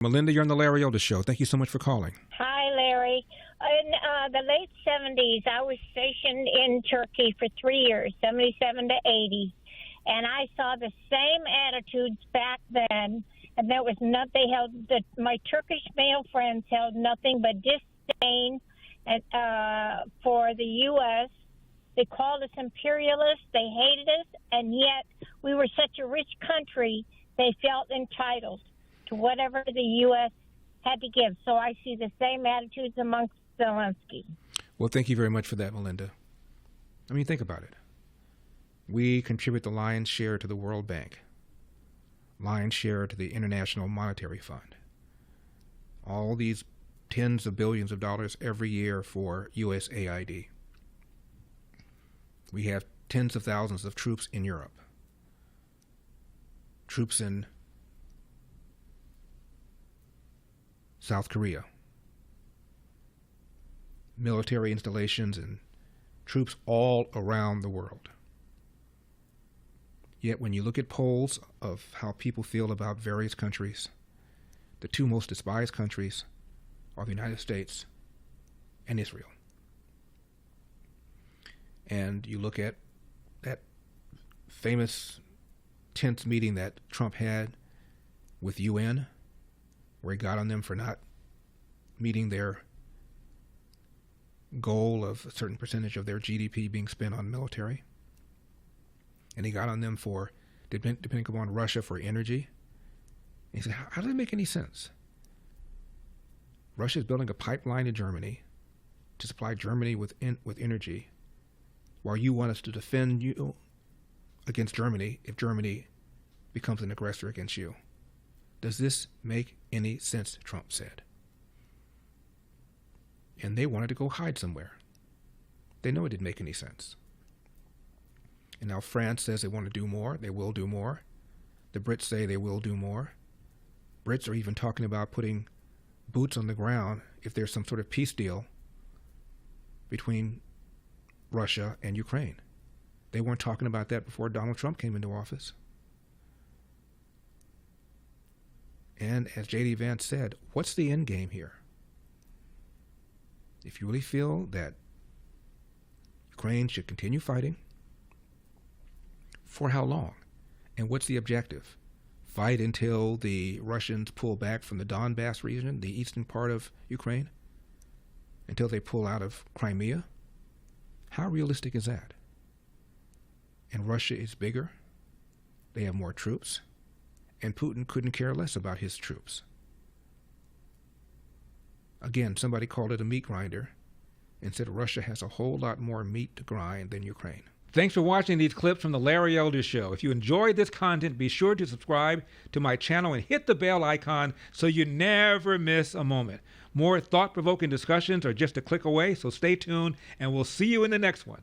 Melinda, you're on the Larry Elder Show. Thank you so much for calling. Hi, Larry. In the late 70s, I was stationed in Turkey for 3 years, 77 to 80, and I saw the same attitudes back then, and there was my Turkish male friends held nothing but disdain for the U.S. They called us imperialists, they hated us, and yet we were such a rich country, they felt entitled to whatever the U.S. had to give. So I see the same attitudes amongst Zelensky. Well, thank you very much for that, Melinda. I mean, think about it. We contribute the lion's share to the World Bank, lion's share to the International Monetary Fund. All these tens of billions of dollars every year for USAID. We have tens of thousands of troops in Europe, troops in South Korea, military installations and troops all around the world. Yet when you look at polls of how people feel about various countries, the two most despised countries are the United States and Israel. And you look at that famous tense meeting that Trump had with UN, where he got on them for not meeting their goal of a certain percentage of their GDP being spent on military. And he got on them for depending upon Russia for energy. And he said, how does it make any sense? Russia is building a pipeline to Germany to supply Germany with energy, while you want us to defend you against Germany if Germany becomes an aggressor against you. Does this make any sense? Trump said. And they wanted to go hide somewhere. They know it didn't make any sense. And now France says they want to do more. They will do more. The Brits say they will do more. Brits are even talking about putting boots on the ground if there's some sort of peace deal between Russia and Ukraine. They weren't talking about that before Donald Trump came into office. And as J.D. Vance said, what's the end game here? If you really feel that Ukraine should continue fighting, for how long? And what's the objective? Fight until the Russians pull back from the Donbass region, the eastern part of Ukraine, until they pull out of Crimea? How realistic is that? And Russia is bigger. They have more troops. And Putin couldn't care less about his troops. Again, somebody called it a meat grinder and said Russia has a whole lot more meat to grind than Ukraine. Thanks for watching these clips from the Larry Elder Show. If you enjoyed this content, be sure to subscribe to my channel and hit the bell icon so you never miss a moment. More thought-provoking discussions are just a click away, so stay tuned, and we'll see you in the next one.